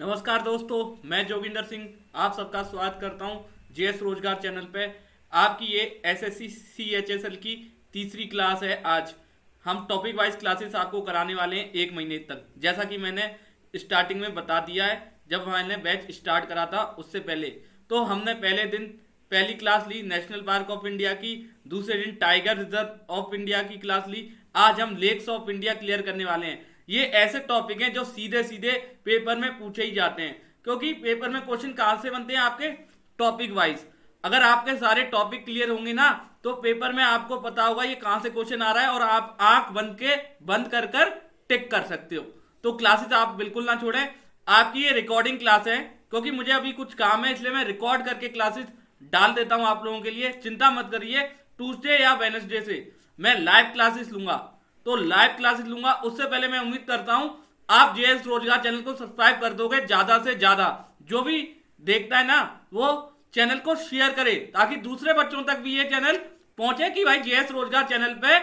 नमस्कार दोस्तों, मैं जोगिंदर सिंह आप सबका स्वागत करता हूं जेएस रोजगार चैनल पे। आपकी ये एसएससी सीएचएसएल की तीसरी क्लास है। आज हम टॉपिक वाइज क्लासेस आपको कराने वाले हैं 1 महीने तक, जैसा कि मैंने स्टार्टिंग में बता दिया है। जब मैंने बैच स्टार्ट करा था उससे पहले तो हमने पहले दिन पहली क्लास ली नेशनल पार्क ऑफ इंडिया की, दूसरे दिन टाइगर रिजर्व ऑफ इंडिया की क्लास ली। आज हम लेक्स ऑफ इंडिया क्लियर करने वाले हैं। ये ऐसे टॉपिक हैं जो सीधे सीधे पेपर में पूछे ही जाते हैं, क्योंकि पेपर में क्वेश्चन कहां से बनते हैं आपके टॉपिक वाइज। अगर आपके सारे टॉपिक क्लियर होंगे ना तो पेपर में आपको पता होगा ये कहां से क्वेश्चन आ रहा है और आप आंख बंद कर कर टिक कर सकते हो। तो क्लासेस आप बिल्कुल ना छोड़ें। आपकी ये रिकॉर्डिंग क्लास है, क्योंकि मुझे अभी कुछ काम है इसलिए मैं रिकॉर्ड करके क्लासेस डाल देता हूं आप लोगों के लिए। चिंता मत करिए, ट्यूसडे या वेनसडे से मैं लाइव क्लासेस लूंगा। तो लाइव क्लासेस लूंगा उससे पहले मैं उम्मीद करता हूं आप जेएस रोजगार चैनल को सब्सक्राइब कर दोगे। ज्यादा से ज्यादा जो भी देखता है ना वो चैनल को शेयर करे, ताकि दूसरे बच्चों तक भी ये चैनल पहुंचे कि भाई जेएस रोजगार चैनल पे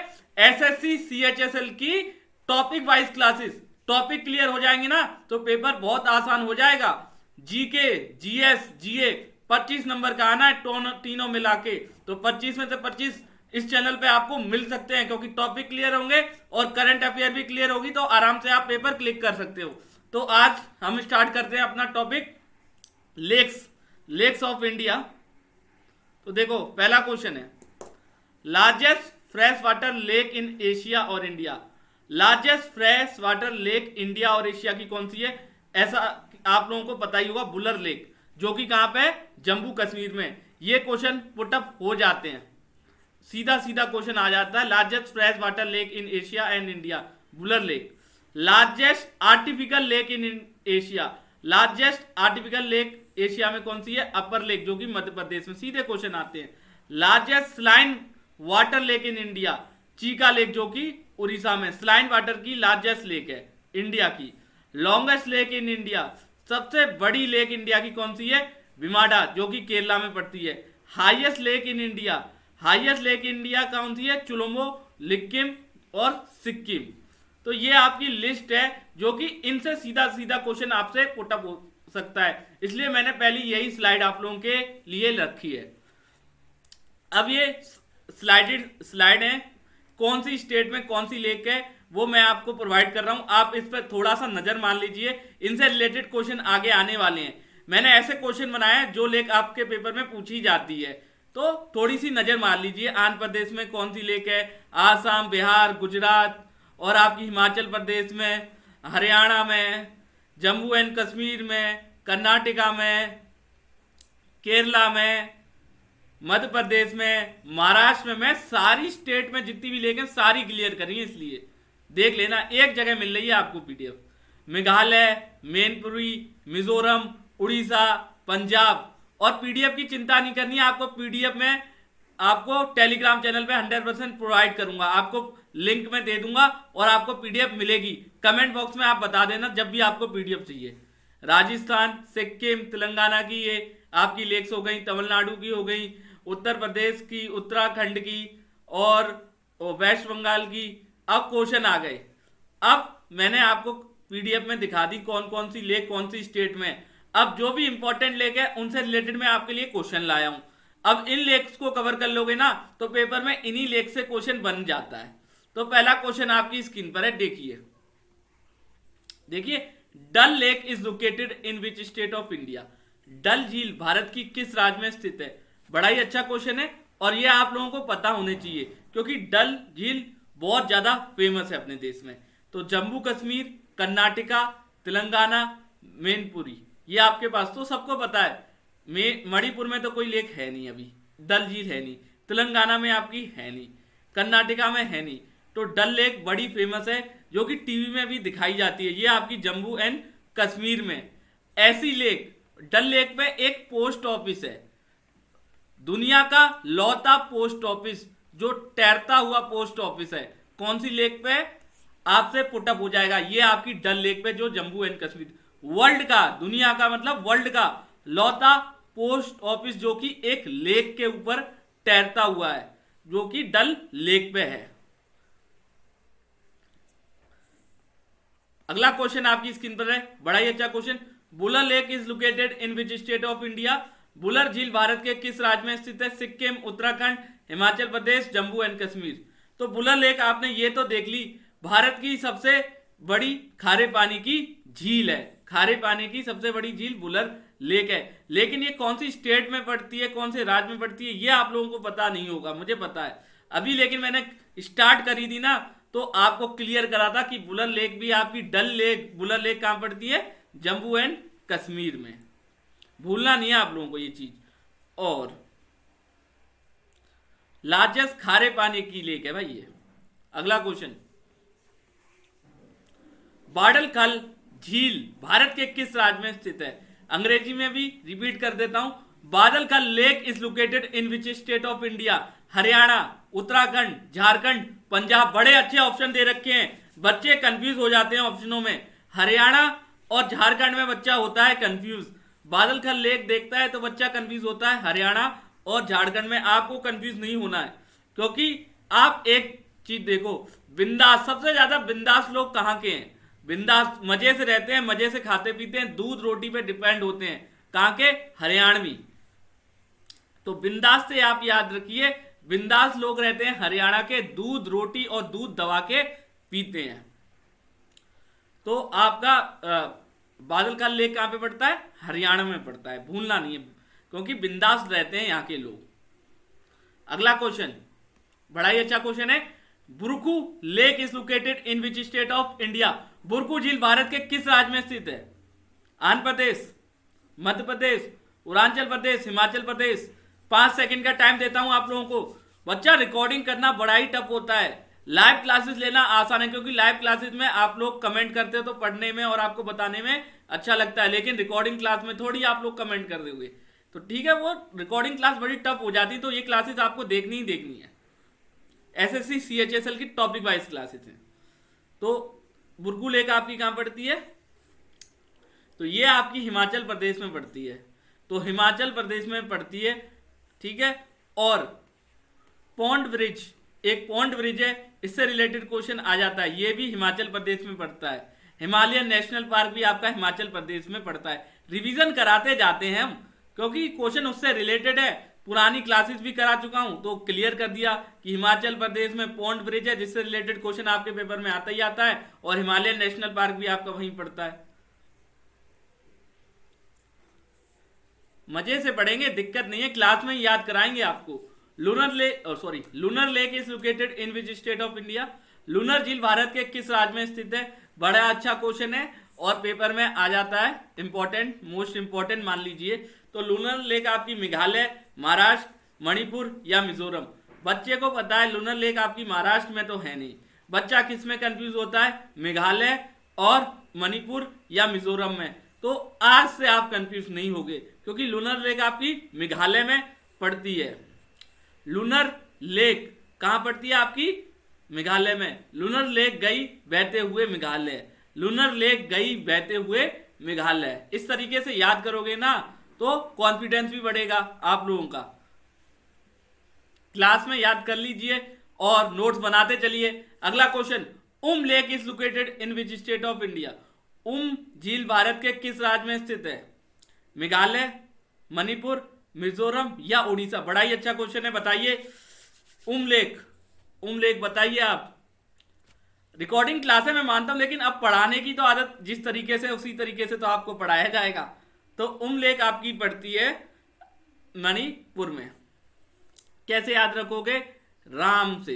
एसएससी सीएचएसएल की topic wise classes, topic clear हो जाएंगे ना तो पेपर बहुत आसान हो जाएगा। जीके जीएस जीए 25 नंबर का आना है तीनों मिला के, तो 25 में से 25 इस चैनल पे आपको मिल सकते हैं, क्योंकि टॉपिक क्लियर होंगे और करंट अफेयर भी क्लियर होगी तो आराम से आप पेपर क्लिक कर सकते हो। तो आज हम स्टार्ट करते हैं अपना topic lakes lakes of India. तो देखो पहला क्वेश्चन है, largest fresh water lake in Asia और India. Largest fresh water lake India और एशिया की कौन सी है? ऐसा आप लोगों को पता ही होगा, बुलर लेक, जो कि कहां पे है? जम्मू कश्मीर में। ये क्वेश्चन पुटअप हो जाते हैं, सीधा सीधा क्वेश्चन आ जाता है। Largest fresh water lake in Asia and India, Wular lake. Largest artificial lake in Asia, largest artificial lake Asia में कौन सी है? अपर लेक, जो कि मध्य प्रदेश में। सीधे क्वेश्चन आते हैं। Largest saline water lake in India, Chilika lake, जो कि उड़ीसा में स्लाइन वाटर की लार्जेस्ट लेक है इंडिया की। लॉन्गेस्ट लेक इन इंडिया, सबसे बड़ी लेक इंडिया की कौन सी है? विमाडा, जो कि केरला में पड़ती है। Highest lake in India, highest lake India कौन सी है? चुलोमो, लिक्किम और सिक्किम। तो ये आपकी लिस्ट है, जो कि इनसे सीधा सीधा क्वेश्चन आपसे पुटअप हो सकता है, इसलिए मैंने पहली यही स्लाइड आप लोगों के लिए रखी है। अब ये स्लाइड है, कौन सी स्टेट में कौन सी लेक है वो मैं आपको प्रोवाइड कर रहा हूं। आप इस पर थोड़ा सा नजर मान लीजिए, इनसे रिलेटेड क्वेश्चन आगे आने वाले हैं। मैंने ऐसे क्वेश्चन बनाए हैं जो लेक आपके पेपर में पूछी जाती है, तो थोड़ी सी नजर मार लीजिए। आंध्र प्रदेश में कौन सी लेक है? आसाम, बिहार, गुजरात और आपकी हिमाचल प्रदेश में, हरियाणा में, जम्मू एंड कश्मीर में, कर्नाटका में, केरला में, मध्य प्रदेश में, महाराष्ट्र में। मैं सारी स्टेट में जितनी भी लेक हैं सारी क्लियर करी है, इसलिए देख लेना। एक जगह मिल रही है आपको पीडीएफ। मेघालय, मैनपुरी, मिजोरम, उड़ीसा, पंजाब। और पीडीएफ की चिंता नहीं करनी है आपको। पीडीएफ में आपको टेलीग्राम चैनल पे 100% प्रोवाइड करूंगा, आपको लिंक में दे दूंगा और आपको पीडीएफ मिलेगी। कमेंट बॉक्स में आप बता देना जब भी आपको पीडीएफ चाहिए। राजस्थान, सिक्किम, तेलंगाना की ये आपकी लेक्स हो गई, तमिलनाडु की हो गई, उत्तर प्रदेश की, उत्तराखंड की और वेस्ट बंगाल की। अब क्वेश्चन आ गए। अब मैंने आपको पीडीएफ में दिखा दी कौन कौन सी लेक कौन सी स्टेट में। अब जो भी इंपॉर्टेंट लेक है उनसे रिलेटेड मैं आपके लिए क्वेश्चन लाया हूं। अब इन लेक्स को कवर कर लोगे ना तो पेपर में इन्हीं लेक से क्वेश्चन बन जाता है। तो पहला क्वेश्चन आपकी स्क्रीन पर है, देखिए देखिए। Dal lake is located in which state of India. Dal झील भारत की किस राज्य में स्थित है? बड़ा ही अच्छा क्वेश्चन है और ये आप लोगों को पता होने चाहिए, क्योंकि डल झील बहुत ज्यादा फेमस है अपने देश में। तो जम्मू कश्मीर, कर्नाटका, तेलंगाना, मैनपुरी, ये आपके पास तो सबको पता है। मणिपुर में तो कोई लेक है नहीं, अभी डल झील है नहीं। तेलंगाना में आपकी है नहीं, कर्नाटका में है नहीं। तो डल लेक बड़ी फेमस है, जो कि टीवी में भी दिखाई जाती है। ये आपकी जम्मू एंड कश्मीर में ऐसी लेक। डल लेक पे एक पोस्ट ऑफिस है, दुनिया का लौता पोस्ट ऑफिस जो तैरता हुआ पोस्ट ऑफिस है। कौन सी लेक पे? आपसे पुटअप हो जाएगा। ये आपकी डल लेक पे, जो जम्मू एंड कश्मीर, वर्ल्ड का, दुनिया का मतलब वर्ल्ड का लौता पोस्ट ऑफिस, जो कि एक लेक के ऊपर तैरता हुआ है, जो कि डल लेक पे है। अगला क्वेश्चन आपकी स्क्रीन पर है, बड़ा ही अच्छा question. Wular lake is located in which state of India? Wular झील भारत के किस राज्य में स्थित है? सिक्किम, उत्तराखंड, हिमाचल प्रदेश, जम्मू एंड कश्मीर। तो बुलर लेक आपने ये तो देख ली, भारत की सबसे बड़ी खारे पानी की झील है। खारे पानी की सबसे बड़ी झील बुलर लेक है। लेकिन ये कौन सी स्टेट में पड़ती है, कौन से राज्य में पड़ती है, ये आप लोगों को पता नहीं होगा, मुझे पता है अभी। लेकिन मैंने स्टार्ट करी थी ना, तो आपको क्लियर करा था कि बुलर लेक भी आपकी डल लेक, बुलर लेक कहां पड़ती है? जम्मू एंड कश्मीर में। भूलना नहीं है आप लोगों को ये चीज। और लार्जेस्ट खारे पानी की लेक है भाई ये। अगला क्वेश्चन, बाडलखल झील भारत के किस राज्य में स्थित है? अंग्रेजी में भी रिपीट कर देता हूं, Badkhal lake is located in which state of India? Haryana, Uttarakhand, Jharkhand, Punjab. बड़े अच्छे ऑप्शन दे रखे हैं, बच्चे कंफ्यूज हो जाते हैं ऑप्शनों में। हरियाणा और झारखंड में बच्चा होता है कंफ्यूज, बादलखल लेक देखता है तो बच्चा कंफ्यूज होता है हरियाणा और झारखंड में। आपको कंफ्यूज नहीं होना है, क्योंकि आप एक चीज देखो, बिंदास, सबसे ज्यादा बिंदास लोग कहां के हैं? बिंदास मजे से रहते हैं, मजे से खाते पीते हैं, दूध रोटी पे डिपेंड होते हैं। कहां के? हरियाणवी। तो बिंदास से आप याद रखिए, बिंदास लोग रहते हैं हरियाणा के, दूध रोटी और दूध दबा के पीते हैं। तो आपका बादलखल लेक कहां पे पड़ता है? हरियाणा में पड़ता है, भूलना नहीं है, क्योंकि बिंदास रहते हैं यहाँ के लोग। अगला क्वेश्चन बड़ा ही अच्छा क्वेश्चन है, Burku lake is located in which state of India? Burku झील भारत के किस राज्य में स्थित है? आंध्र प्रदेश, मध्य प्रदेश, अरुणाचल प्रदेश, हिमाचल प्रदेश। 5 सेकंड का टाइम देता हूं आप लोगों को। बच्चा रिकॉर्डिंग करना बड़ा ही टफ होता है, लाइव क्लासेस लेना आसान है, क्योंकि लाइव क्लासेस में आप लोग कमेंट करते हो तो पढ़ने में और आपको बताने में अच्छा लगता है, लेकिन रिकॉर्डिंग क्लास में थोड़ी आप लोग कमेंट कर दोगे। तो ठीक है, वो रिकॉर्डिंग क्लास बड़ी टफ हो जाती, तो ये क्लासेस आपको देखनी ही देखनी है। एसएससी सीएचएसएल की टॉपिक वाइज क्लासेस हैं। तो बुरकू लेक आपकी कहां पड़ती है? तो ये आपकी हिमाचल प्रदेश में पड़ती है। तो हिमाचल प्रदेश में पड़ती है, ठीक है। और पौंड ब्रिज, एक पौंड ब्रिज है, इससे रिलेटेड क्वेश्चन आ जाता है, ये भी हिमाचल प्रदेश में पड़ता है। हिमालयन नेशनल पार्क भी आपका हिमाचल प्रदेश में पड़ता है। रिवीजन कराते जाते हैं हम, क्योंकि क्वेश्चन उससे रिलेटेड है। पुरानी क्लासेस भी करा चुका हूं, तो क्लियर कर दिया कि हिमाचल प्रदेश में पौंड ब्रिज है, जिससे रिलेटेड क्वेश्चन आपके पेपर में आता ही आता है। और हिमालयन नेशनल पार्क भी आपका वहीं पड़ता है। मजे से पढ़ेंगे, दिक्कत नहीं है, क्लास में याद कराएंगे आपको। Lunar lake is located in which state of India? Lunar झील भारत के किस राज्य में स्थित है? बड़ा अच्छा क्वेश्चन है और पेपर में आ जाता है, इंपॉर्टेंट, मोस्ट इंपॉर्टेंट मान लीजिए। तो लूनर लेक आपकी मेघालय, महाराष्ट्र, मणिपुर या मिजोरम। बच्चे को पता है लूनर लेक आपकी महाराष्ट्र में तो है नहीं, बच्चा किस में कंफ्यूज होता है? मेघालय और मणिपुर या मिजोरम में। तो आज से आप कंफ्यूज नहीं होगे, क्योंकि लूनर लेक आपकी मेघालय में पड़ती है। लूनर लेक कहां पड़ती है आपकी? मेघालय में। लूनर लेक गई बहते हुए मेघालय, लूनर लेक गई बहते हुए मेघालय। इस तरीके से याद करोगे ना तो कॉन्फिडेंस भी बढ़ेगा आप लोगों का। क्लास में याद कर लीजिए और नोट्स बनाते चलिए। अगला question, Um lake is located in which state of India? Um झील भारत के किस राज्य में स्थित है? मेघालय, मणिपुर, मिजोरम या उड़ीसा। बड़ा ही अच्छा क्वेश्चन है, बताइए। उम लेक बताइए आप। रिकॉर्डिंग क्लास है मैं मानता हूं, लेकिन अब पढ़ाने की तो आदत जिस तरीके से, उसी तरीके से तो आपको पढ़ाया जाएगा। तो उम लेक आपकी पड़ती है मणिपुर में। कैसे याद रखोगे? राम से।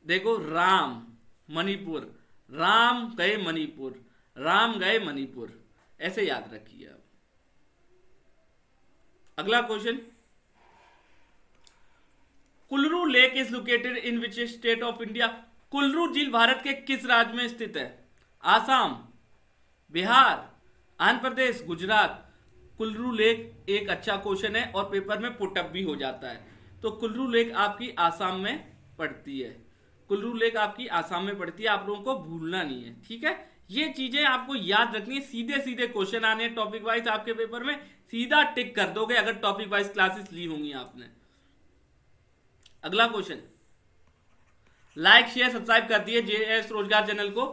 देखो, राम, मणिपुर, राम गए मणिपुर, राम गए मणिपुर, ऐसे याद रखिए आप। अगला question, Kullu lake is located in which state of India? Kullu झील भारत के किस राज्य में स्थित है? आसाम, बिहार, आंध्र प्रदेश, गुजरात। कुल्लू लेक एक अच्छा क्वेश्चन है और पेपर में पुटअप भी हो जाता है। तो कुल्लू लेक आपकी आसाम में पड़ती है। कुल्लू लेक आपकी आसाम में पड़ती है, आप लोगों को भूलना नहीं है, ठीक है। ये चीजें आपको याद रखनी है, सीधे सीधे क्वेश्चन आने हैं टॉपिक वाइज आपके पेपर में, सीधा टिक कर दोगे अगर टॉपिक वाइज क्लासेस ली होंगी आपने। अगला क्वेश्चन, लाइक शेयर सब्सक्राइब कर दिए जेएस रोजगार चैनल को,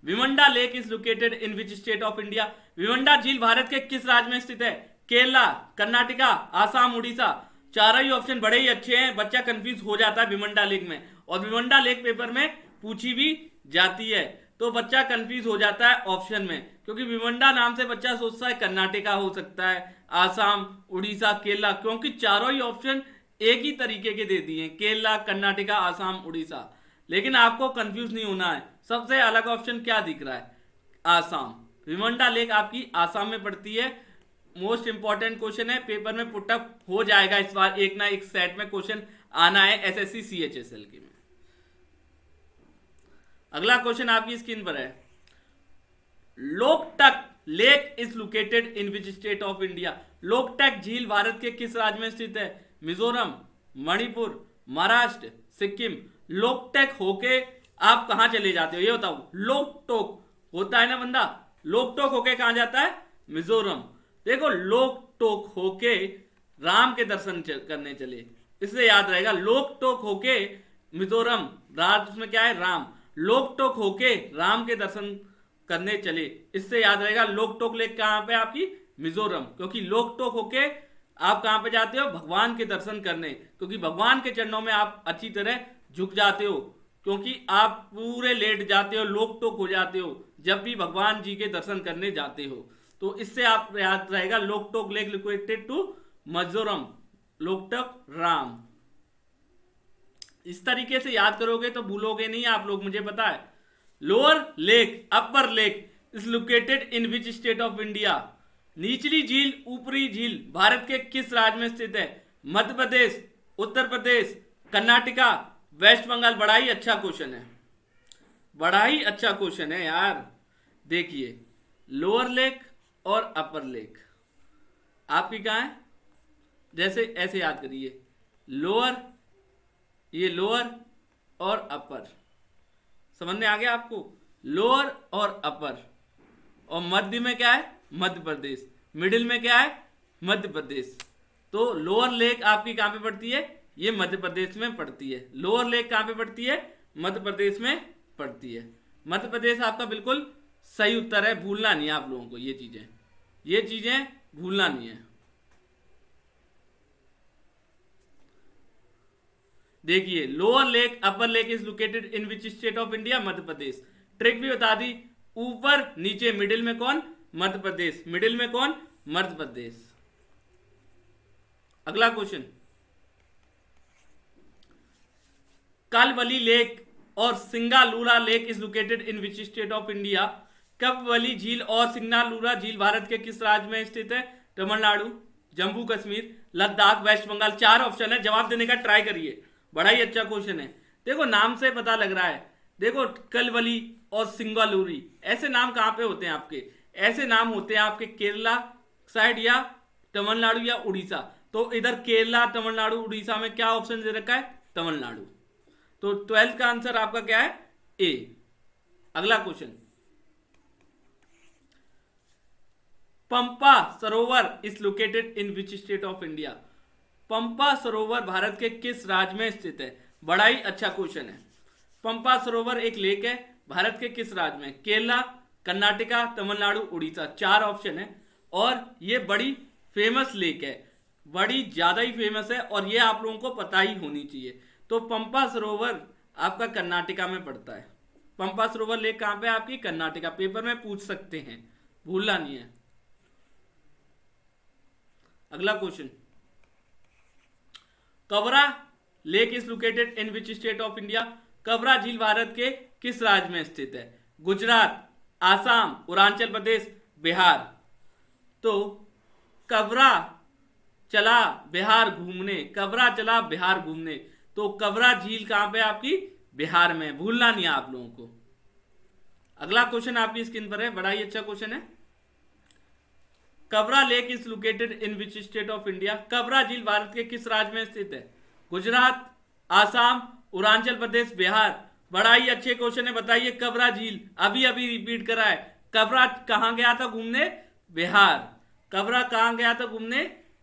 Vimanda lake is located in which state of India? Vimanda झील भारत के किस राज्य में स्थित है? केरला, कर्नाटका, आसाम, उड़ीसा। चारों ही ऑप्शन बड़े ही अच्छे हैं, बच्चा कंफ्यूज हो जाता है विमंडा लेक में, और विमंडा लेक पेपर में पूछी भी जाती है, तो बच्चा कंफ्यूज हो जाता है ऑप्शन में, क्योंकि विमंडा नाम से बच्चा सोचता है कर्नाटका हो सकता है, आसाम, उड़ीसा, केरला, क्योंकि चारों ही ऑप्शन एक ही तरीके के दे दिए, केरला, कर्नाटका, आसाम, उड़ीसा। लेकिन आपको कंफ्यूज नहीं होना है, सबसे अलग ऑप्शन क्या दिख रहा है? आसाम। विमंडा लेक आपकी आसाम में पड़ती है। मोस्ट इंपॉर्टेंट क्वेश्चन है, पेपर में पुटअप हो जाएगा इस बार, एक ना एक सेट में क्वेश्चन आना है एसएससी सीएचएसएल के में। अगला क्वेश्चन आपकी स्क्रीन पर है, Loktak lake is located in which state of India? Loktak झील भारत के किस राज्य में स्थित है? मिजोरम, मणिपुर, महाराष्ट्र, सिक्किम। लोकटक होके आप कहां चले जाते हो ये बताओ? लोकटोक होता है ना बंदा, लोकटोक होके कहां जाता है? मिजोरम। देखो लोकटोक होके राम के दर्शन करने चले, इससे याद रहेगा। लोकटोक होके मिजोरम, राज उसमें क्या है? राम। लोकटोक होके राम के दर्शन करने चले, इससे याद रहेगा। लोकटोक लेक कहां पे आपकी? मिजोरम। क्योंकि लोकटोक होके आप कहां पे जाते हो? भगवान के दर्शन करने, क्योंकि भगवान के चरणों में आप अच्छी तरह झुक जाते हो, क्योंकि आप पूरे लेट जाते हो, लोकटोक हो जाते हो जब भी भगवान जी के दर्शन करने जाते हो। तो इससे आप याद रहेगा Loktak lake located to Mizoram, Loktak Ram. इस तरीके से याद करोगे तो भूलोगे नहीं आप लोग, मुझे पता है। Lower lake, upper lake is located in which state of India? निचली झील, ऊपरी झील भारत के किस राज्य में स्थित है? मध्य प्रदेश, उत्तर प्रदेश, कर्नाटका, वेस्ट बंगाल। बड़ा ही अच्छा क्वेश्चन है, बड़ा ही अच्छा क्वेश्चन है यार। देखिए लोअर लेक और अपर लेक आपकी कहां है? जैसे ऐसे याद करिए, लोअर, ये लोअर और अपर, समझ में आ गया आपको? लोअर और अपर, और मध्य में क्या है? मध्य प्रदेश। मिडिल में क्या है? मध्य प्रदेश। तो लोअर लेक आपकी कहां पे पड़ती है? ये मध्य प्रदेश में पड़ती है। लोअर लेक कहां पे पड़ती है? मध्य प्रदेश में पड़ती है। मध्य प्रदेश आपका बिल्कुल सही उत्तर है, भूलना नहीं है आप लोगों को, ये चीजें भूलना नहीं है। देखिए lower lake, upper lake is located in which state of India? Madhya Pradesh. Trick भी बता दी, ऊपर नीचे, मिडिल में कौन? मध्य प्रदेश। मिडिल में कौन? मध्य प्रदेश। अगला क्वेश्चन, कलवली लेक और Singalura lake is located in which state of India? Kalaveli झील और सिंगालूरा झील भारत के किस राज्य में स्थित है? तमिलनाडु, जम्मू कश्मीर, लद्दाख, वेस्ट बंगाल। चार ऑप्शन है, जवाब देने का ट्राई करिए, बड़ा ही अच्छा क्वेश्चन है। देखो नाम से पता लग रहा है, देखो कलवली और सिंगालूरी, ऐसे नाम कहां पे होते हैं आपके? ऐसे नाम होते हैं आपके केरला साइड या तमिलनाडु या उड़ीसा। तो इधर केरला, तमिलनाडु, उड़ीसा में क्या ऑप्शन दे रखा है? तमिलनाडु। तो 12th का आंसर आपका क्या है? ए। अगला question, Pampa Sarovar is located in which state of India? Pampa Sarovar Bharat के किस राज्य में स्थित है? बड़ा ही अच्छा क्वेश्चन है। पंपा सरोवर एक लेक है, भारत के किस राज्य में? केरला, कर्नाटका, तमिलनाडु, उड़ीसा। चार ऑप्शन है, और ये बड़ी फेमस लेक है, बड़ी ज्यादा ही फेमस है, और ये आप लोगों को पता ही होनी चाहिए। तो पंपा सरोवर आपका कर्नाटका में पड़ता है। पंपा सरोवर लेक कहां पे? आपकी कर्नाटका। पेपर में पूछ सकते हैं, भूलना नहीं है। अगला question, Kawar lake is located in which state of India? Kawar झील भारत के किस राज्य में स्थित है? गुजरात, आसाम, अरुणाचल प्रदेश, बिहार। तो कवरा चला बिहार घूमने, कवरा चला बिहार घूमने, तो कवरा झील कहां पे? आपकी बिहार में, भूलना नहीं है आप लोगों को। अगला क्वेश्चन आपकी स्क्रीन पर है, बड़ा ही अच्छा क्वेश्चन है। Kawar lake is located in which state of India? Kawar झील भारत के किस राज्य में स्थित है? गुजरात, आसाम, अरुणाचल प्रदेश, बिहार। बड़ा ही अच्छे क्वेश्चन है, बताइए। कवरा झील अभी अभी रिपीट करा है, कवरा कहां गया था घूमने? बिहार। कवरा कहां गया था घूमने?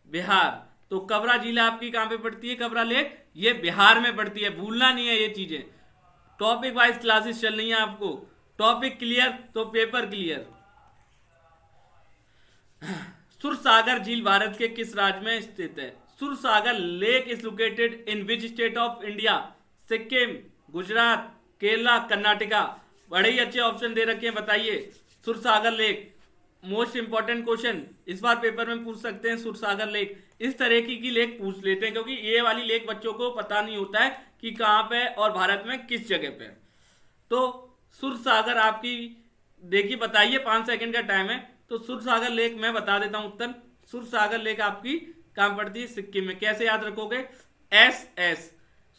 बिहार। तो कवरा झील आपकी कहां पे पड़ती है? कवरा लेक ये बिहार में पड़ती है, भूलना नहीं है ये चीजें। टॉपिक वाइज क्लासेस चल रही है आपको, टॉपिक क्लियर तो पेपर क्लियर। सुरसागर झील भारत के किस राज्य में स्थित है? Sursagar lake is located in which state of India? Sikkim, Gujarat, Kerala, Karnataka. बड़े ही अच्छे ऑप्शन दे रखे हैं, बताइए। Sursagar lake, most important question इस बार पेपर में पूछ सकते हैं। सुरसागर लेक, इस तरह की लेक पूछ लेते हैं, क्योंकि ये वाली लेक बच्चों को पता नहीं होता है कि कहाँ पे और भारत में किस जगह पे। तो सुरसागर आपकी, देखिए बताइए, 5 सेकंड का टाइम है। तो सुरसागर लेक मैं बता देता हूं उत्तर। सुरसागर लेक आपकी कहां पड़ती है? सिक्किम में। कैसे याद रखोगे? S S.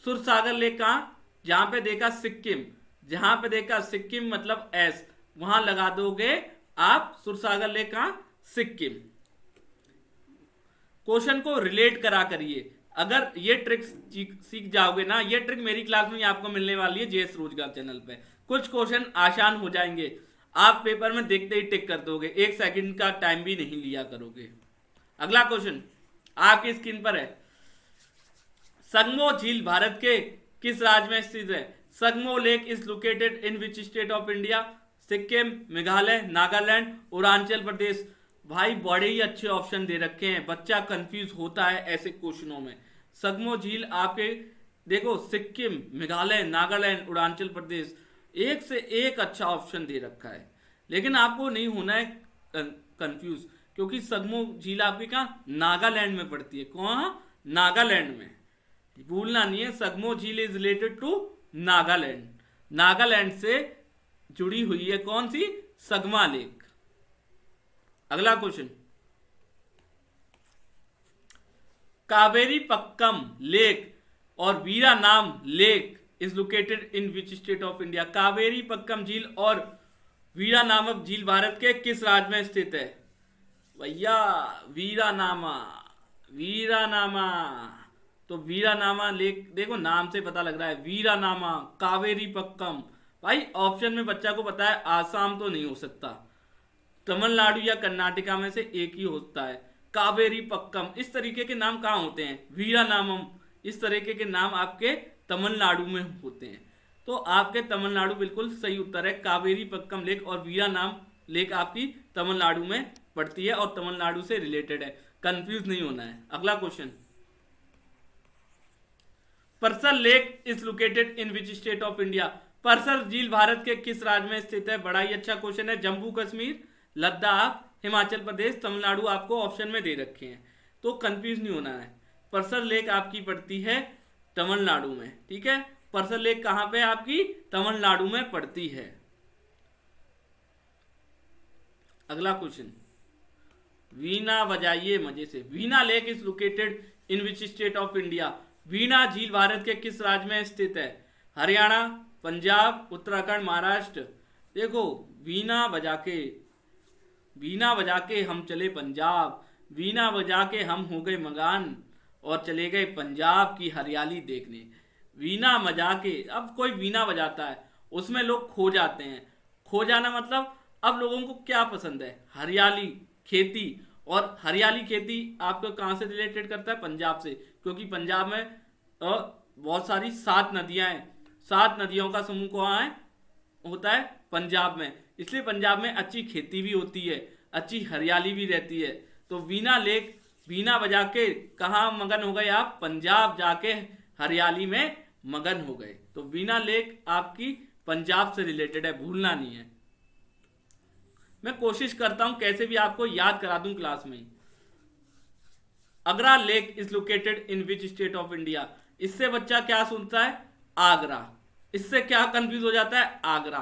सुरसागर लेक कहां? जहां पे देखा सिक्किम, जहां पे देखा सिक्किम मतलब एस, वहां लगा दोगे आप सुरसागर लेक कहां? सिक्किम। क्वेश्चन को रिलेट करा करिए। अगर ये ट्रिक सीख जाओगे ना, ये ट्रिक मेरी क्लास में आपको मिलने वाली है जेएस रोजगार चैनल पे। कुछ क्वेश्चन आसान हो जाएंगे, आप पेपर में देखते ही टिक कर दोगे, 1 सेकंड का टाइम भी नहीं लिया करोगे। अगला क्वेश्चन आपकी स्क्रीन पर है। संगमो झील भारत के किस राज्य में स्थित है? Sangmo lake is located in which state of India? Sikkim, Meghalaya, Nagaland, Arunachal Pradesh. भाई बड़े ही अच्छे ऑप्शन दे रखे हैं, बच्चा कंफ्यूज होता है ऐसे क्वेश्चनों में। संगमो झील आपके देखो, सिक्किम, मेघालय, नागालैंड, अरुणाचल प्रदेश, एक से एक अच्छा ऑप्शन दे रखा है। लेकिन आपको नहीं होना है कंफ्यूज, क्योंकि संगमो झील आपकी कहाँ? नागालैंड में पड़ती है। कहाँ? नागालैंड में। भूलना नहीं है, संगमो झील is related to Nagaland. Nagaland से जुड़ी हुई है कौन सी? सगमा लेक। अगला क्वेश्चन, कावेरी पक्कम लेक और Veeranam lake is located in which state of India? Kaveripakkam झील और वीरानामक झील भारत के किस राज्य में स्थित है? भैया वीरानामा, वीरानामा। तो वीरानामा लेक, देखो नाम से पता लग रहा है, वीरानामा, कावेरी पक्कम। भाई ऑप्शन में बच्चा को पता है, आसाम तो नहीं हो सकता, तमिलनाडु या कर्नाटका में से एक ही होता है। कावेरी पक्कम, इस तरीके के नाम कहाँ होते हैं? वीरानामम, इस तरीके के नाम आपके तमिलनाडु में होते हैं। तो आपके तमिलनाडु बिल्कुल सही उत्तर है। कावेरी पक्कम लेक और वीरानाम लेक आपकी तमिलनाडु में पड़ती है और तमिलनाडु से रिलेटेड है, कंफ्यूज नहीं होना है। अगला क्वेश्चन, परसल lake is located in which state of India? परसल झील भारत के किस राज्य में स्थित है? बड़ा ही अच्छा क्वेश्चन है। जम्मू कश्मीर, लद्दाख, हिमाचल प्रदेश, तमिलनाडु आपको ऑप्शन में दे रखे हैं, तो कंफ्यूज नहीं होना है। परसल लेक आपकी पड़ती है तमिलनाडु में, ठीक है। परसल लेक कहां पे आपकी? तमिलनाडु में पड़ती है। अगला क्वेश्चन, वीणा बजाइए मजे से। Veena lake is located in which state of India? Veena झील भारत के किस राज्य में स्थित है? हरियाणा, पंजाब, उत्तराखंड, महाराष्ट्र। देखो वीणा बजा के हम चले पंजाब, वीणा बजा के हम हो गए मगान और चले गए पंजाब की हरियाली देखने। वीणा बजा के, अब कोई वीणा बजाता है उसमें लोग खो जाते हैं। खो जाना मतलब अब लोगों को क्या पसंद है? हरियाली, खेती। और हरियाली खेती आपको कहां से रिलेटेड करता है? पंजाब से, क्योंकि पंजाब में बहुत सारी 7 नदियां हैं। 7 नदियों का समूह कहाँ है? होता है पंजाब में, इसलिए पंजाब में अच्छी खेती भी होती है, अच्छी हरियाली भी रहती है। तो वीणा लेक, वीणा बजा के कहाँ मगन हो गए आप? पंजाब जाके हरियाली में मगन हो गए। तो वीणा लेक आपकी पंजाब से रिलेटेड है, भूलना नहीं है। मैं कोशिश करता हूं कैसे भी आपको याद करा दूं क्लास में। Agra lake is located in which state of India? इससे बच्चा क्या सुनता है? आगरा। इससे क्या कंफ्यूज हो जाता है? आगरा।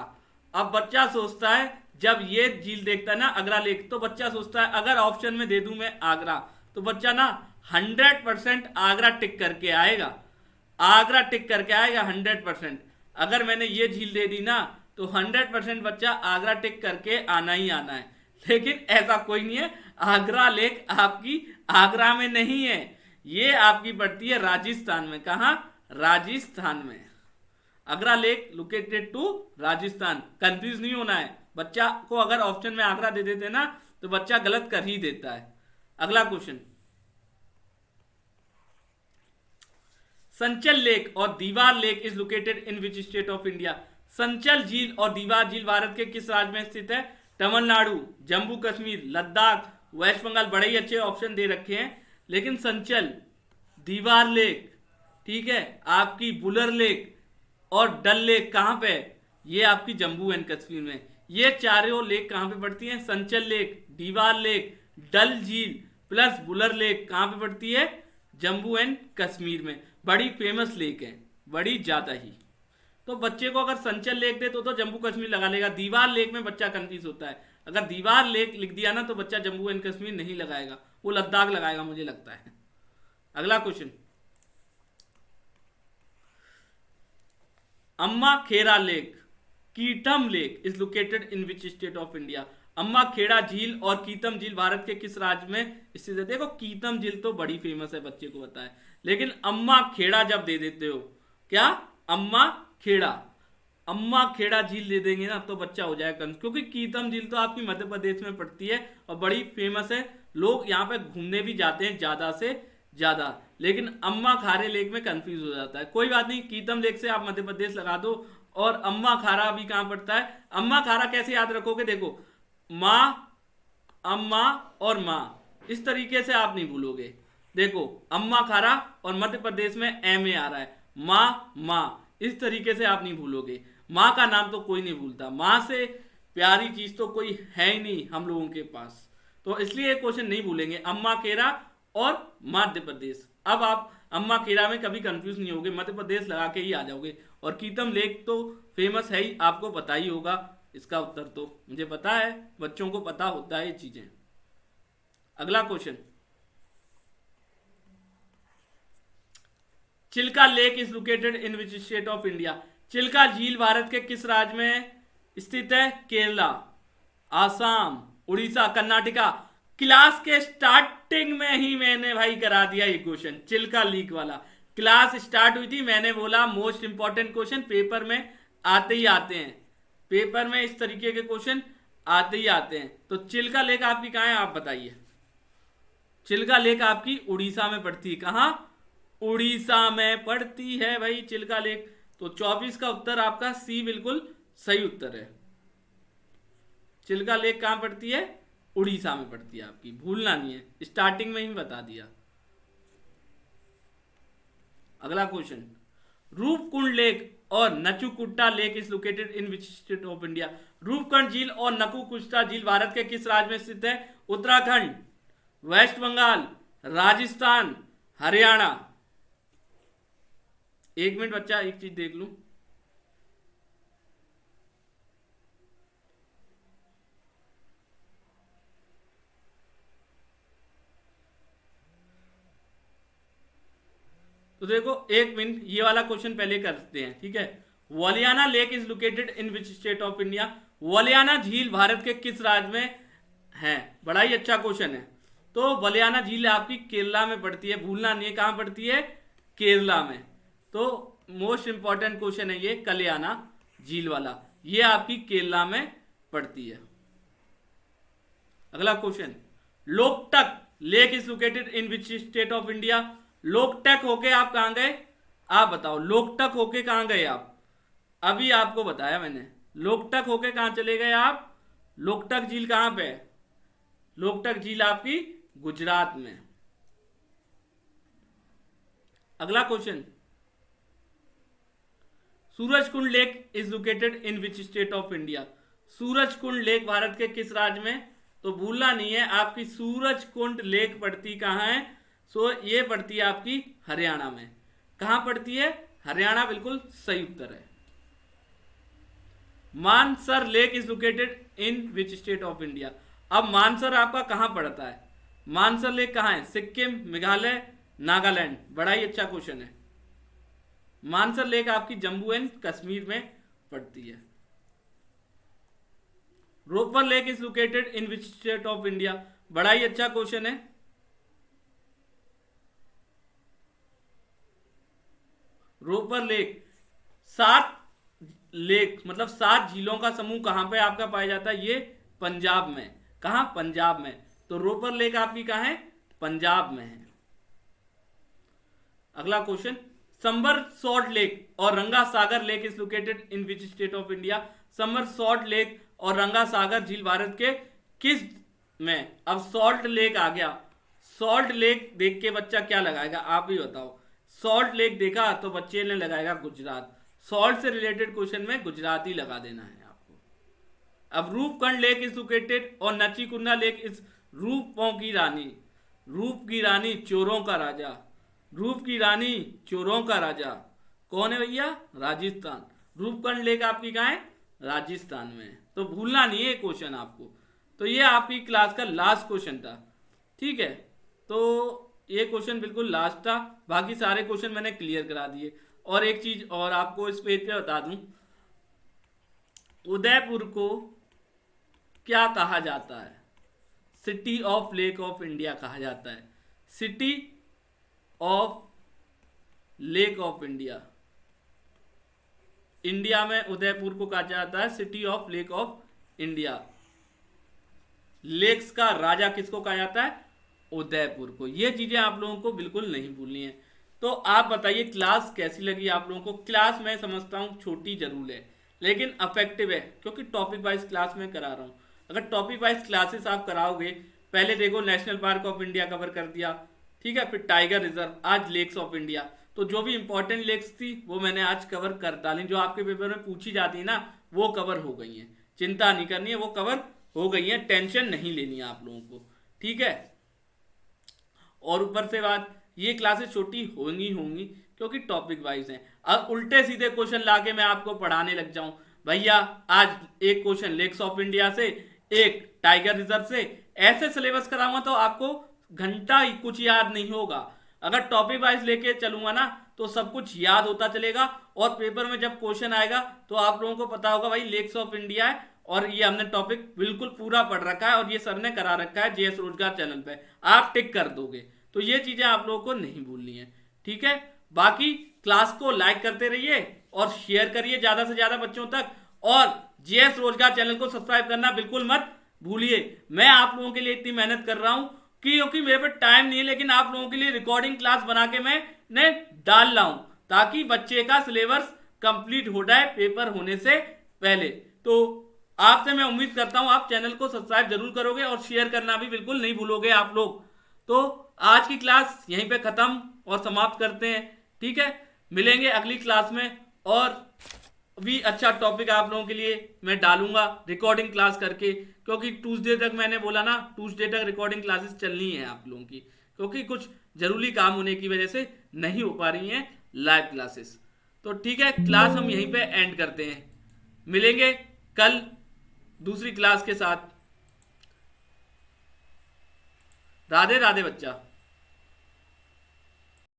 अब बच्चा सोचता है, जब ये झील देखता है ना आगरा लेक, तो बच्चा सोचता है अगर ऑप्शन में दे दूं मैं आगरा, तो बच्चा ना 100% आगरा टिक करके आएगा। आगरा टिक करके आएगा 100%। अगर मैंने ये झील दे दी ना, तो 100% बच्चा आगरा टिक करके आना ही आना है। लेकिन ऐसा कोई नहीं है, आगरा लेक आपकी आगरा में नहीं है, ये आपकी पड़ती है राजस्थान में। कहां? राजस्थान में। Agra lake located to Rajasthan. Confuse नहीं होना है, बच्चा को अगर ऑप्शन में आगरा दे देते ना तो बच्चा गलत कर ही देता है। अगला क्वेश्चन, संचल लेक और Deewar lake is located in which state of India? Sanchal झील और दीवार झील भारत के किस राज्य में स्थित है? तमिलनाडु, जम्मू कश्मीर, लद्दाख, वेस्ट बंगाल। बड़े ही अच्छे ऑप्शन दे रखे हैं, लेकिन संचल, दीवार लेक, ठीक है, आपकी बुलर लेक और डल लेक कहां पे है? ये आपकी जम्मू एंड कश्मीर में। ये चारों लेक कहां पे पड़ती हैं? संचल लेक, दीवार लेक, डल झील प्लस बुलर लेक कहां पे पड़ती है? जम्मू एंड कश्मीर में। बड़ी फेमस लेक है, बड़ी ज्यादा ही। तो बच्चे को अगर संचल लेक दे तो जम्मू कश्मीर लगा लेगा, दीवार लेक में बच्चा कंफ्यूज होता है। अगर दीवार लेक लिख दिया ना तो बच्चा जम्मू एंड कश्मीर नहीं लगाएगा, वो लद्दाख लगाएगा मुझे लगता है। अगला question, Amma Kheda lake, Keetham lake is located in which state of India? Amma Kheda झील और कीतम झील भारत के किस राज्य में स्थित है? देखो कीतम झील तो बड़ी फेमस है, बच्चे को पता है, लेकिन अम्मा खेड़ा जब दे देते हो, क्या अम्मा खेड़ा, अम्मा खेड़ा झील दे देंगे ना तो बच्चा हो जाएगा कंफ्यूज, क्योंकि कीतम झील तो आपकी मध्य प्रदेश में पड़ती है और बड़ी फेमस है, लोग यहाँ पे घूमने भी जाते हैं ज्यादा से ज्यादा, लेकिन अम्मा खारे लेक में कंफ्यूज हो जाता है। कोई बात नहीं, कीतम लेक से आप मध्य प्रदेश लगा दो। और अम्मा खारा भी कहां पड़ता है? अम्मा खारा कैसे याद रखोगे? देखो, माँ, अम्मा और माँ, इस तरीके से आप नहीं भूलोगे। देखो, अम्मा खारा और मध्य प्रदेश में एम ए आ रहा है, माँ माँ, इस तरीके से आप नहीं भूलोगे। माँ का नाम तो कोई नहीं भूलता, माँ से प्यारी चीज तो कोई है ही नहीं हम लोगों के पास, तो इसलिए ये क्वेश्चन नहीं भूलेंगे, अम्मा खेड़ा और मध्य प्रदेश। अब आप अम्मा खेड़ा में कभी कंफ्यूज नहीं होगे, मध्य प्रदेश लगा के ही आ जाओगे। और कीतम लेक तो फेमस है ही, आपको पता ही होगा इसका उत्तर, तो मुझे पता है, बच्चों को पता होता है ये चीजें। अगला question, Chilka lake is located in which state of India? Chilka झील भारत के किस राज्य में स्थित है? केरला, आसाम, उड़ीसा, कर्नाटका। क्लास के स्टार्टिंग में ही मैंने भाई करा दिया ये क्वेश्चन, चिल्का लेक वाला। क्लास स्टार्ट हुई थी, मैंने बोला मोस्ट इंपॉर्टेंट क्वेश्चन पेपर में आते ही आते हैं, पेपर में इस तरीके के क्वेश्चन आते ही आते हैं। तो चिल्का लेक आपकी कहां है, आप बताइए। चिल्का लेक आपकी उड़ीसा में पड़ती है। कहां? उड़ीसा में पड़ती है भाई चिल्का लेक। तो 24 का उत्तर आपका सी बिल्कुल सही उत्तर है। चिल्का लेक कहां पड़ती है? उड़ीसा में पड़ती है आपकी, भूलना नहीं है, स्टार्टिंग में ही बता दिया। अगला क्वेश्चन, रूपकुंड लेक और Nachukutta lake is located in which state of India? Roopkund झील और नकुकुट्टा झील भारत के किस राज्य में स्थित है? उत्तराखंड, वेस्ट बंगाल, राजस्थान, हरियाणा। एक मिनट बच्चा, एक चीज देख लूं। तो देखो एक मिनट, ये वाला क्वेश्चन पहले करते हैं, ठीक है। Valiyana lake is located in which state of India? Valiyana झील भारत के किस राज्य में है? बड़ा ही अच्छा क्वेश्चन है। तो वलियाना झील आपकी केरला में पड़ती है, भूलना नहीं है, कहां पड़ती है? केरला में। तो मोस्ट इंपॉर्टेंट क्वेश्चन है ये कल्याणा झील वाला, ये आपकी केरला में पड़ती है। अगला question, Loktak lake is located in which state of India? Loktak होके आप कहां गए? आप बताओ, लोकटक होके कहां गए आप? अभी आपको बताया मैंने, लोकटक होके कहां चले गए आप? लोकटक झील कहां पे है? लोकटक झील आपकी गुजरात में। अगला question, Surajkund lake is located in which state of India? Surajkund lake Bharat के किस राज्य में? तो भूलना नहीं है, आपकी सूरजकुंड लेक पड़ती कहां है? सो ये पड़ती है आपकी हरियाणा में। कहां पड़ती है? हरियाणा, बिल्कुल सही उत्तर है। Mansar lake is located in which state of India? अब मानसर आपका कहां पड़ता है? मानसर लेक कहां है? सिक्किम, मेघालय, नागालैंड। बड़ा ही अच्छा क्वेश्चन है। मानसर लेक आपकी जम्मू एंड कश्मीर में पड़ती है। Ropar lake is located in which state of India? बड़ा ही अच्छा क्वेश्चन है। रोपर लेक, 7 लेक मतलब 7 झीलों का समूह कहां पे आपका पाया जाता है? ये पंजाब में। कहां? पंजाब में। तो रोपर लेक आपकी कहां है? पंजाब में है। अगला क्वेश्चन, समरसॉल्ट लेक और Ranga Sagar lake is located in which state of India? Somersault lake और रंगा सागर झील भारत के किस में? अब सॉल्ट लेक आ गया, सॉल्ट लेक देख के बच्चा क्या लगाएगा आप ही बताओ। सॉल्ट लेक देखा तो बच्चे ने लगाएगा गुजरात। सॉल्ट से रिलेटेड क्वेश्चन में गुजरात ही लगा देना है आपको। अब रूपकंड लेक इज लोकेटेड और नचीकुंडा लेक इज रूपों की रानी। रूप की रानी चोरों का राजा, रूप की रानी चोरों का राजा कौन है भैया? राजस्थान। रूपकंड लेक आपकी कहाँ है? राजस्थान में है। तो भूलना नहीं है क्वेश्चन आपको। तो ये आपकी क्लास का लास्ट क्वेश्चन था, ठीक है। तो ये क्वेश्चन बिल्कुल लास्ट था, बाकी सारे क्वेश्चन मैंने क्लियर करा दिए। और एक चीज और आपको इस पेज पे बता दूं, उदयपुर को क्या कहा जाता है? City of lake of India कहा जाता है। City of lake of India, India में उदयपुर को कहा जाता है city of lake of India. Lakes का राजा किसको कहा जाता है? उदयपुर को। ये चीजें आप लोगों को बिल्कुल नहीं भूलनी है। तो आप बताइए क्लास कैसी लगी आप लोगों को? क्लास मैं समझता हूँ छोटी जरूर है लेकिन अफेक्टिव है, क्योंकि टॉपिक वाइज क्लास में करा रहा हूँ। अगर टॉपिक वाइज क्लासेस आप कराओगे, पहले देखो national park of India cover कर दिया, ठीक है, फिर टाइगर रिजर्व, आज लेक्स ऑफ इंडिया, तो जो भी इंपॉर्टेंट लेक्स थी वो मैंने आज कवर कर डाली। जो आपके पेपर में पूछी जाती है ना वो कवर हो गई है, चिंता नहीं करनी है, वो कवर हो गई है, टेंशन नहीं लेनी है आप लोगों को, ठीक है। और ऊपर से बात, ये क्लासेस छोटी होंगी क्योंकि टॉपिक वाइज हैं। अब उल्टे सीधे क्वेश्चन लाके मैं आपको पढ़ाने लग जाऊं भैया, आज एक क्वेश्चन लेक्स ऑफ इंडिया से, एक टाइगर रिजर्व से, ऐसे सिलेबस कराऊंगा तो आपको घंटा ही कुछ याद नहीं होगा। अगर टॉपिक वाइज लेके चलूंगा ना तो सब कुछ याद होता चलेगा, और पेपर में जब क्वेश्चन आएगा तो आप लोगों को पता होगा भाई लेक्स ऑफ इंडिया है और ये हमने टॉपिक बिल्कुल पूरा पढ़ रखा है और ये सर ने करा रखा है जेएस रोजगार चैनल पे, आप टिक कर दोगे। तो ये चीजें आप लोगों को नहीं भूलनी है, ठीक है। बाकी क्लास को लाइक करते रहिए और शेयर करिए ज्यादा से ज्यादा बच्चों तक, और जेएस रोजगार चैनल को सब्सक्राइब करना बिल्कुल मत भूलिए। मैं आप लोगों के लिए इतनी मेहनत कर रहा हूं क्योंकि मेरे पे टाइम नहीं है, लेकिन आप लोगों के लिए रिकॉर्डिंग क्लास बना के मैं डाल रहा हूं ताकि बच्चे का सिलेबस कंप्लीट हो जाए पेपर होने से पहले। तो आपसे मैं उम्मीद करता हूं आप चैनल को सब्सक्राइब जरूर करोगे और शेयर करना भी बिल्कुल नहीं भूलोगे आप लोग। तो आज की क्लास यहीं पे खत्म और समाप्त करते हैं, ठीक है। मिलेंगे अगली क्लास में और भी अच्छा टॉपिक आप लोगों के लिए मैं डालूंगा रिकॉर्डिंग क्लास करके, क्योंकि ट्यूसडे तक मैंने बोला ना, ट्यूसडे तक रिकॉर्डिंग क्लासेस चलनी है आप लोगों की, क्योंकि कुछ जरूरी काम होने की वजह से नहीं हो पा रही हैं लाइव क्लासेस। तो ठीक है, क्लास हम यहीं पे एंड करते हैं, मिलेंगे कल दूसरी क्लास के साथ। राधे राधे बच्चा।